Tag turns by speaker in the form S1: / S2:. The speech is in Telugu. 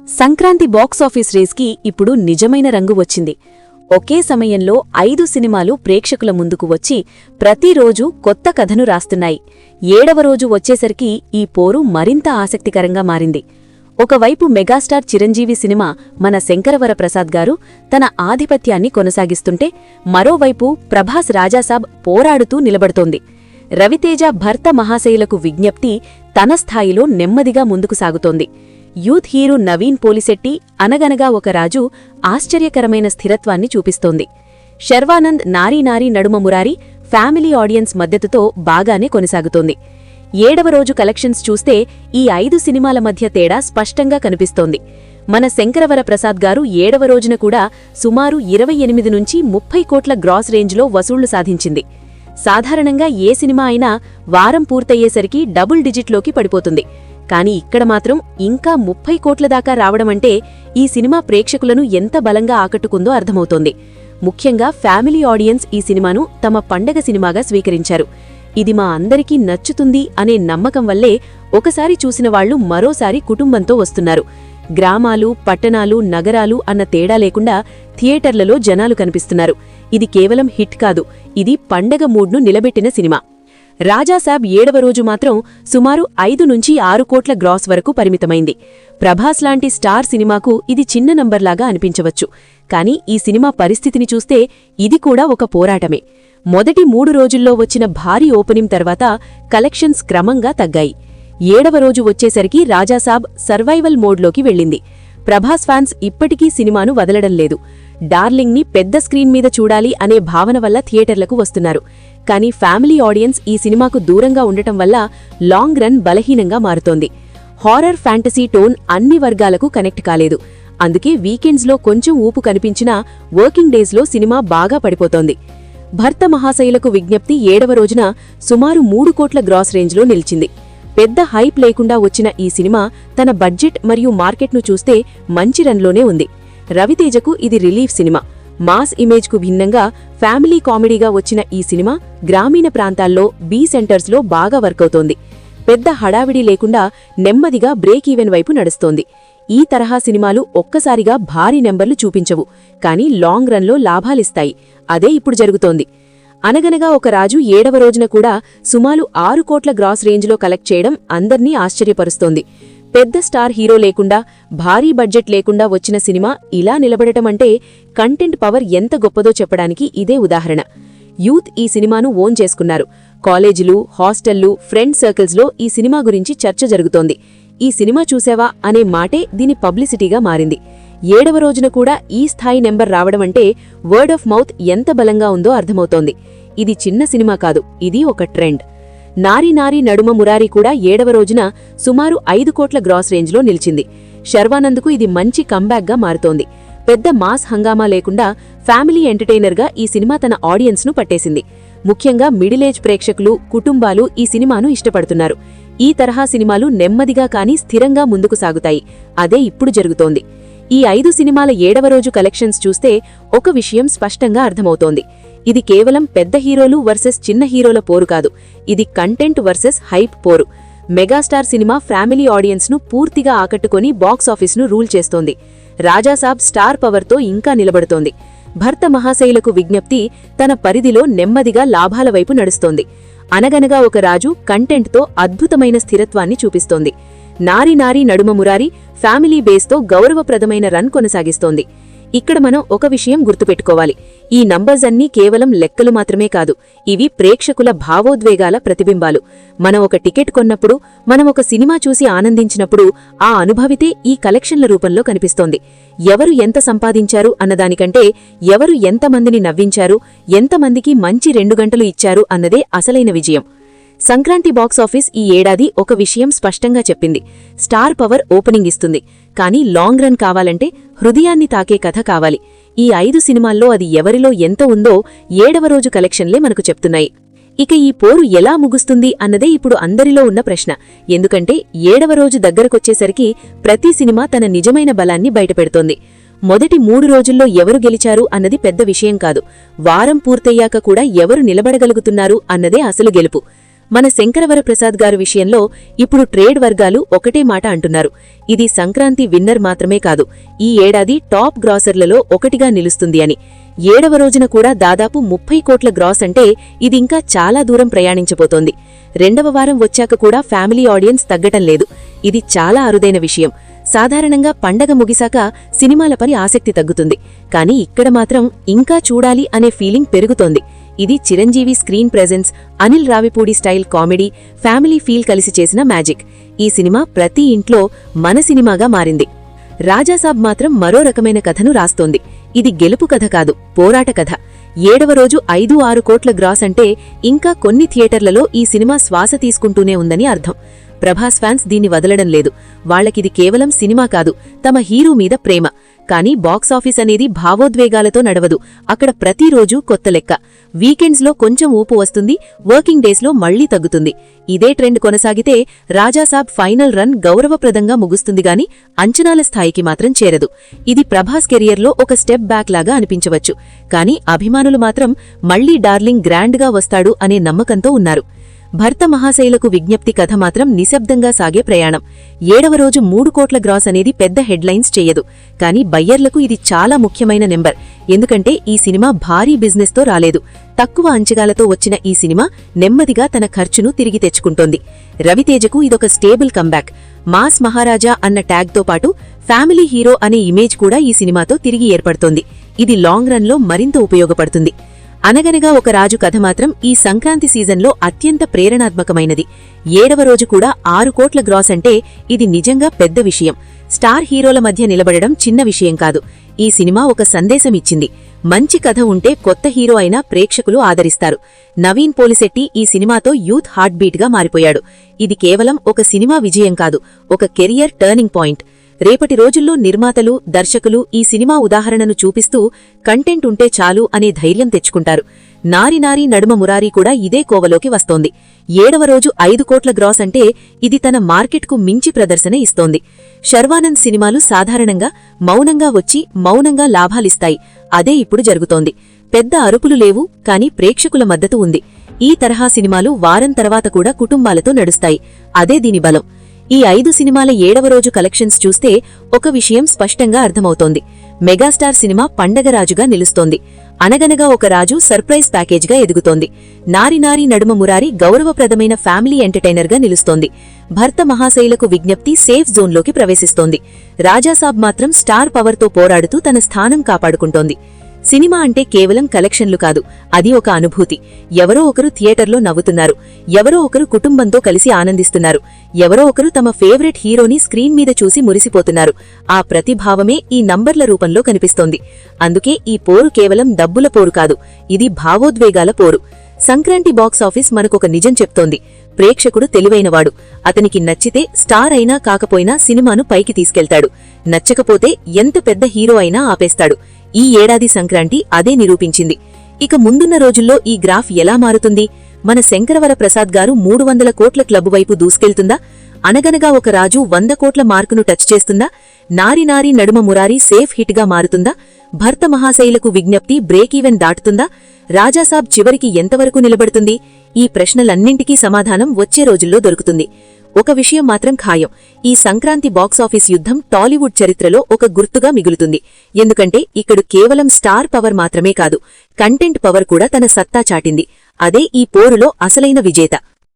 S1: సంక్రాంతి బాక్సాఫీస్ రేస్కి ఇప్పుడు నిజమైన రంగు వచ్చింది. ఒకే సమయంలో 5 సినిమాలు ప్రేక్షకుల ముందుకు వచ్చి ప్రతిరోజూ కొత్త కథను రాస్తున్నాయి. 7వ రోజు వచ్చేసరికి ఈ పోరు మరింత ఆసక్తికరంగా మారింది. ఒకవైపు మెగాస్టార్ చిరంజీవి సినిమా మన శంకరవరప్రసాద్ గారు తన ఆధిపత్యాన్ని కొనసాగిస్తుంటే, మరోవైపు ప్రభాస్ రాజాసాబ్ పోరాడుతూ నిలబడుతోంది. రవితేజ భర్త మహాశయులకు విజ్ఞప్తి తన స్థాయిలో నెమ్మదిగా ముందుకు సాగుతోంది. యూత్ హీరో నవీన్ పోలిశెట్టి అనగనగా ఒక రాజు ఆశ్చర్యకరమైన స్థిరత్వాన్ని చూపిస్తోంది. శర్వానంద్ నారీ నారీ నడుమ మురారి ఫ్యామిలీ ఆడియన్స్ మద్దతుతో బాగానే కొనసాగుతోంది. 7వ రోజు కలెక్షన్స్ చూస్తే ఈ 5 సినిమాల మధ్య తేడా స్పష్టంగా కనిపిస్తోంది. మన శంకరవరప్రసాద్ గారు 7వ రోజున కూడా సుమారు 28 నుంచి 30 కోట్ల గ్రాస్ రేంజ్లో వసూళ్లు సాధించింది. సాధారణంగా ఏ సినిమా అయినా వారం పూర్తయ్యేసరికి డబుల్ డిజిట్లోకి పడిపోతుంది. కానీ ఇక్కడ మాత్రం ఇంకా 30 కోట్ల దాకా రావడమంటే ఈ సినిమా ప్రేక్షకులను ఎంత బలంగా ఆకట్టుకుందో అర్థమవుతోంది. ముఖ్యంగా ఫ్యామిలీ ఆడియన్స్ ఈ సినిమాను తమ పండగ సినిమాగా స్వీకరించారు. ఇది మా అందరికీ నచ్చుతుంది అనే నమ్మకం వల్లే ఒకసారి చూసిన వాళ్లు మరోసారి కుటుంబంతో వస్తున్నారు. గ్రామాలు, పట్టణాలు, నగరాలు అన్న తేడా లేకుండా థియేటర్లలో జనాలు కనిపిస్తున్నారు. ఇది కేవలం హిట్ కాదు, ఇది పండగ మూడ్ను నిలబెట్టిన సినిమా. రాజాసాబ్ 7వ రోజు మాత్రం సుమారు 5 నుంచి 6 కోట్ల గ్రాస్ వరకు పరిమితమైంది. ప్రభాస్ లాంటి స్టార్ సినిమాకు ఇది చిన్న నంబర్లాగా అనిపించవచ్చు. కానీ ఈ సినిమా పరిస్థితిని చూస్తే ఇది కూడా ఒక పోరాటమే. మొదటి 3 రోజుల్లో వచ్చిన భారీ ఓపెనింగ్ తర్వాత కలెక్షన్స్ క్రమంగా తగ్గాయి. 7వ రోజు వచ్చేసరికి రాజాసాబ్ సర్వైవల్ మోడ్లోకి వెళ్ళింది. ప్రభాస్ ఫ్యాన్స్ ఇప్పటికీ సినిమాను వదలడం లేదు. డార్లింగ్ని పెద్ద స్క్రీన్ మీద చూడాలి అనే భావన వల్ల థియేటర్లకు వస్తున్నారు. కానీ ఫ్యామిలీ ఆడియన్స్ ఈ సినిమాకు దూరంగా ఉండటం వల్ల లాంగ్ రన్ బలహీనంగా మారుతోంది. హారర్ ఫ్యాంటసీ టోన్ అన్ని వర్గాలకు కనెక్ట్ కాలేదు. అందుకే వీకెండ్స్లో కొంచెం ఊపు కనిపించినా వర్కింగ్ డేస్లో సినిమా బాగా పడిపోతోంది. భర్త మహాశయులకు విజ్ఞప్తి 7వ రోజున సుమారు 3 కోట్ల గ్రాస్ రేంజ్లో నిలిచింది. పెద్ద హైప్ లేకుండా వచ్చిన ఈ సినిమా తన బడ్జెట్ మరియు మార్కెట్ను చూస్తే మంచి రన్లోనే ఉంది. రవితేజకు ఇది రిలీఫ్ సినిమా. మాస్ ఇమేజ్కు భిన్నంగా ఫ్యామిలీ కామెడీగా వచ్చిన ఈ సినిమా గ్రామీణ ప్రాంతాల్లో బీ సెంటర్స్లో బాగా వర్కవుతోంది. పెద్ద హడావిడి లేకుండా నెమ్మదిగా బ్రేక్ ఈవెన్ వైపు నడుస్తోంది. ఈ తరహా సినిమాలు ఒక్కసారిగా భారీ నెంబర్లు చూపించవు, కానీ లాంగ్ రన్లో లాభాలిస్తాయి. అదే ఇప్పుడు జరుగుతోంది. అనగనగా ఒక రాజు 7వ రోజున కూడా సుమారు 6 కోట్ల గ్రాస్ రేంజ్లో కలెక్ట్ చేయడం అందర్నీ ఆశ్చర్యపరుస్తోంది. పెద్ద స్టార్ హీరో లేకుండా, భారీ బడ్జెట్ లేకుండా వచ్చిన సినిమా ఇలా నిలబడటమంటే కంటెంట్ పవర్ ఎంత గొప్పదో చెప్పడానికి ఇదే ఉదాహరణ. యూత్ ఈ సినిమాను ఓన్ చేసుకున్నారు. కాలేజీలు, హాస్టళ్లు, ఫ్రెండ్ సర్కిల్స్లో ఈ సినిమా గురించి చర్చ జరుగుతోంది. ఈ సినిమా చూసావా అనే మాటే దీని పబ్లిసిటీగా మారింది. 7వ రోజున కూడా ఈ స్థాయి నెంబర్ రావడమంటే వర్డ్ ఆఫ్ మౌత్ ఎంత బలంగా ఉందో అర్థమవుతోంది. ఇది చిన్న సినిమా కాదు, ఇది ఒక ట్రెండ్. నారీ నారీ నడుమ మురారి కూడా 7వ రోజున సుమారు 5 కోట్ల గ్రాస్ రేంజ్లో నిలిచింది. శర్వానంద్కు ఇది మంచి కంబ్యాక్గా మారుతోంది. పెద్ద మాస్ హంగామా లేకుండా ఫ్యామిలీ ఎంటర్టైనర్గా ఈ సినిమా తన ఆడియన్స్ను పట్టేసింది. ముఖ్యంగా మిడిలేజ్ ప్రేక్షకులు, కుటుంబాలు ఈ సినిమాను ఇష్టపడుతున్నారు. ఈ తరహా సినిమాలు నెమ్మదిగా కానీ స్థిరంగా ముందుకు సాగుతాయి. అదే ఇప్పుడు జరుగుతోంది. ఈ 5 సినిమాల 7వ రోజు కలెక్షన్స్ చూస్తే ఒక విషయం స్పష్టంగా అర్థమవుతోంది. ఇది కేవలం పెద్ద హీరోలు వర్సెస్ చిన్న హీరోల పోరు కాదు, ఇది కంటెంట్ వర్సెస్ హైప్ పోరు. మెగాస్టార్ సినిమా ఫ్యామిలీ ఆడియన్స్ను పూర్తిగా ఆకట్టుకొని బాక్సాఫీస్ను రూల్ చేస్తోంది. రాజాసాబ్ స్టార్ పవర్తో ఇంకా నిలబడుతోంది. భర్త మహాశయులకు విజ్ఞప్తి తన పరిధిలో నెమ్మదిగా లాభాల వైపు నడుస్తోంది. అనగనగా ఒక రాజు కంటెంట్తో అద్భుతమైన స్థిరత్వాన్ని చూపిస్తోంది. నారీ నారీ నడుమ మురారి ఫ్యామిలీ బేస్తో గౌరవప్రదమైన రన్ కొనసాగిస్తోంది. ఇక్కడ మనం ఒక విషయం గుర్తుపెట్టుకోవాలి. ఈ నంబర్స్ అన్నీ కేవలం లెక్కలు మాత్రమే కాదు, ఇవి ప్రేక్షకుల భావోద్వేగాల ప్రతిబింబాలు. మనం ఒక టికెట్ కొన్నప్పుడు, మనం ఒక సినిమా చూసి ఆనందించినప్పుడు ఆ అనుభవితే ఈ కలెక్షన్ల రూపంలో కనిపిస్తోంది. ఎవరు ఎంత సంపాదించారు అన్నదానికంటే ఎవరు ఎంతమందిని నవ్వించారు, ఎంతమందికి మంచి 2 గంటలు ఇచ్చారు అన్నదే అసలైన విజయం. సంక్రాంతి బాక్సాఫీస్ ఈ ఏడాది ఒక విషయం స్పష్టంగా చెప్పింది. స్టార్ పవర్ ఓపెనింగ్ ఇస్తుంది, కానీ లాంగ్ రన్ కావాలంటే హృదయాన్ని తాకే కథ కావాలి. ఈ 5 సినిమాల్లో అది ఎవరిలో ఎంత ఉందో 7వ రోజు కలెక్షన్లే మనకు చెప్తున్నాయి. ఇక ఈ పోరు ఎలా ముగుస్తుంది అన్నదే ఇప్పుడు అందరిలో ఉన్న ప్రశ్న. ఎందుకంటే 7వ రోజు దగ్గరకొచ్చేసరికి ప్రతి సినిమా తన నిజమైన బలాన్ని బయటపెడుతోంది. మొదటి 3 రోజుల్లో ఎవరు గెలిచారు అన్నది పెద్ద విషయం కాదు, వారం పూర్తయ్యాక కూడా ఎవరు నిలబడగలుగుతున్నారు అన్నదే అసలు గెలుపు. మన శంకరవరప్రసాద్ గారు విషయంలో ఇప్పుడు ట్రేడ్ వర్గాలు ఒకటే మాట అంటున్నారు, ఇది సంక్రాంతి విన్నర్ మాత్రమే కాదు, ఈ ఏడాది టాప్ గ్రాసర్లలో ఒకటిగా నిలుస్తుంది అని. 7వ రోజున కూడా దాదాపు 30 కోట్ల గ్రాస్ అంటే ఇదింకా చాలా దూరం ప్రయాణించబోతోంది. 2వ వారం వచ్చాక కూడా ఫ్యామిలీ ఆడియన్స్ తగ్గటం లేదు. ఇది చాలా అరుదైన విషయం. సాధారణంగా పండగ ముగిసాక సినిమాలపై ఆసక్తి తగ్గుతుంది, కానీ ఇక్కడ మాత్రం ఇంకా చూడాలి అనే ఫీలింగ్ పెరుగుతోంది. ఇది Chiranjeevi screen presence, Anil Ravipudi style comedy, family feel కలిసి చేసిన మ్యాజిక్. ఈ సినిమా ప్రతి ఇంట్లో మన సినిమాగా మారింది. రాజాసాబ్ మాత్రం మరో రకమైన కథను రాస్తోంది. ఇది గెలుపు కథ కాదు, పోరాట కథ. 7వ రోజు 5-6 కోట్ల గ్రాస్ అంటే ఇంకా కొన్ని థియేటర్లలో ఈ సినిమా శ్వాస తీసుకుంటూనే ఉందని అర్థం. ప్రభాస్ ఫ్యాన్స్ దీన్ని వదలడం లేదు. వాళ్లకిది కేవలం సినిమా కాదు, తమ హీరో మీద ప్రేమ. కానీ బాక్సాఫీస్ అనేది భావోద్వేగాలతో నడవదు. అక్కడ ప్రతిరోజూ కొత్త లెక్క. వీకెండ్స్లో కొంచెం ఊపు వస్తుంది, వర్కింగ్ డేస్లో మళ్లీ తగ్గుతుంది. ఇదే ట్రెండ్ కొనసాగితే రాజాసాబ్ ఫైనల్ రన్ గౌరవప్రదంగా ముగుస్తుందిగాని అంచనాల స్థాయికి మాత్రం చేరదు. ఇది ప్రభాస్ కెరియర్లో ఒక స్టెప్ బ్యాక్ లాగా అనిపించవచ్చు. కానీ అభిమానులు మాత్రం మళ్లీ డార్లింగ్ గ్రాండ్గా వస్తాడు అనే నమ్మకంతో ఉన్నారు. భర్త మహాశైలకు విజ్ఞప్తి కథ మాత్రం నిశ్శబ్దంగా సాగే ప్రయాణం. 7వ రోజు 3 కోట్ల గ్రాస్ అనేది పెద్ద హెడ్లైన్స్ చేయదు, కానీ బయ్యర్లకు ఇది చాలా ముఖ్యమైన నెంబర్. ఎందుకంటే ఈ సినిమా భారీ బిజినెస్తో రాలేదు. తక్కువ అంచనాలతో వచ్చిన ఈ సినిమా నెమ్మదిగా తన ఖర్చును తిరిగి తెచ్చుకుంటోంది. రవితేజకు ఇదొక స్టేబుల్ కంబ్యాక్. మాస్ మహారాజా అన్న ట్యాగ్తో పాటు ఫ్యామిలీ హీరో అనే ఇమేజ్ కూడా ఈ సినిమాతో తిరిగి ఏర్పడుతోంది. ఇది లాంగ్ రన్లో మరింత ఉపయోగపడుతుంది. అనగనగా ఒక రాజు కథ మాత్రం ఈ సంక్రాంతి సీజన్లో అత్యంత ప్రేరణాత్మకమైనది. 7వ రోజు కూడా 6 కోట్ల గ్రాస్ అంటే ఇది నిజంగా పెద్ద విషయం. స్టార్ హీరోల మధ్య నిలబడడం చిన్న విషయం కాదు. ఈ సినిమా ఒక సందేశం ఇచ్చింది. మంచి కథ ఉంటే కొత్త హీరో అయినా ప్రేక్షకులు ఆదరిస్తారు. నవీన్ పోలిశెట్టి ఈ సినిమాతో యూత్ హార్ట్ బీట్గా మారిపోయాడు. ఇది కేవలం ఒక సినిమా విజయం కాదు, ఒక కెరియర్ టర్నింగ్ పాయింట్. రేపటి రోజుల్లో నిర్మాతలు, దర్శకులు ఈ సినిమా ఉదాహరణను చూపిస్తూ కంటెంట్ ఉంటే చాలు అనే ధైర్యం తెచ్చుకుంటారు. నారి నారి నడుమ మురారి కూడా ఇదే కోవలోకి వస్తోంది. 7వ రోజు 5 కోట్ల గ్రాస్ అంటే ఇది తన మార్కెట్కు మించి ప్రదర్శన ఇస్తోంది. శర్వానంద్ సినిమాలు సాధారణంగా మౌనంగా వచ్చి మౌనంగా లాభాలిస్తాయి. అదే ఇప్పుడు జరుగుతోంది. పెద్ద అరుపులు లేవు, కానీ ప్రేక్షకుల మద్దతు ఉంది. ఈ తరహా సినిమాలు వారం తర్వాత కూడా కుటుంబాలతో నడుస్తాయి. అదే దీని బలం. ఈ 5 సినిమాల 7వ రోజు కలెక్షన్స్ చూస్తే ఒక విషయం స్పష్టంగా అర్థమవుతోంది. మెగాస్టార్ సినిమా పండగరాజుగా నిలుస్తోంది. అనగనగా ఒక రాజు సర్ప్రైజ్ ప్యాకేజ్గా ఎదుగుతోంది. నారి నారి నడుమ మురారి గౌరవప్రదమైన ఫ్యామిలీ ఎంటర్టైనర్గా నిలుస్తోంది. భర్త మహాశైలకు విజ్ఞప్తి సేఫ్ జోన్లోకి ప్రవేశిస్తోంది. రాజాసాబ్ మాత్రం స్టార్ పవర్తో పోరాడుతూ తన స్థానం కాపాడుకుంటోంది. సినిమా అంటే కేవలం కలెక్షన్లు కాదు, అది ఒక అనుభూతి. ఎవరో ఒకరు థియేటర్లో నవ్వుతున్నారు, ఎవరో ఒకరు కుటుంబంతో కలిసి ఆనందిస్తున్నారు, ఎవరో ఒకరు తమ ఫేవరెట్ హీరోని స్క్రీన్ మీద చూసి మురిసిపోతున్నారు. ఆ ప్రతిభావమే ఈ నంబర్ల రూపంలో కనిపిస్తోంది. అందుకే ఈ పోరు కేవలం డబ్బుల పోరు కాదు, ఇది భావోద్వేగాల పోరు. సంక్రాంతి బాక్సాఫీస్ మనకొక నిజం చెప్తోంది. ప్రేక్షకుడు తెలివైనవాడు. అతనికి నచ్చితే స్టార్ అయినా కాకపోయినా సినిమాను పైకి తీసుకెళ్తాడు. నచ్చకపోతే ఎంత పెద్ద హీరో అయినా ఆపేస్తాడు. ఈ ఏడాది సంక్రాంతి అదే నిరూపించింది. ఇక ముందున్న రోజుల్లో ఈ గ్రాఫ్ ఎలా మారుతుంది? మన శంకరవరప్రసాద్ గారు 300 కోట్ల క్లబ్ వైపు దూసుకెళ్తుందా? అనగనగా ఒక రాజు 100 కోట్ల మార్కును టచ్ చేస్తుందా? నారి నారి నడుమ మురారి సేఫ్ హిట్గా మారుతుందా? భర్త మహాశైలకు విజ్ఞప్తి బ్రేక్ ఈవెన్ దాటుతుందా? రాజాసాబ్ చివరికి ఎంతవరకు నిలబడుతుంది? ఈ ప్రశ్నలన్నింటికీ సమాధానం వచ్చే రోజుల్లో దొరుకుతుంది. ఒక విషయం మాత్రం ఖాయం, ఈ సంక్రాంతి బాక్సాఫీస్ యుద్ధం టాలీవుడ్ చరిత్రలో ఒక గుర్తుగా మిగులుతుంది. ఎందుకంటే ఇక్కడ కేవలం స్టార్ పవర్ మాత్రమే కాదు, కంటెంట్ పవర్ కూడా తన సత్తా చాటింది. అదే ఈ పోరులో అసలైన విజేత.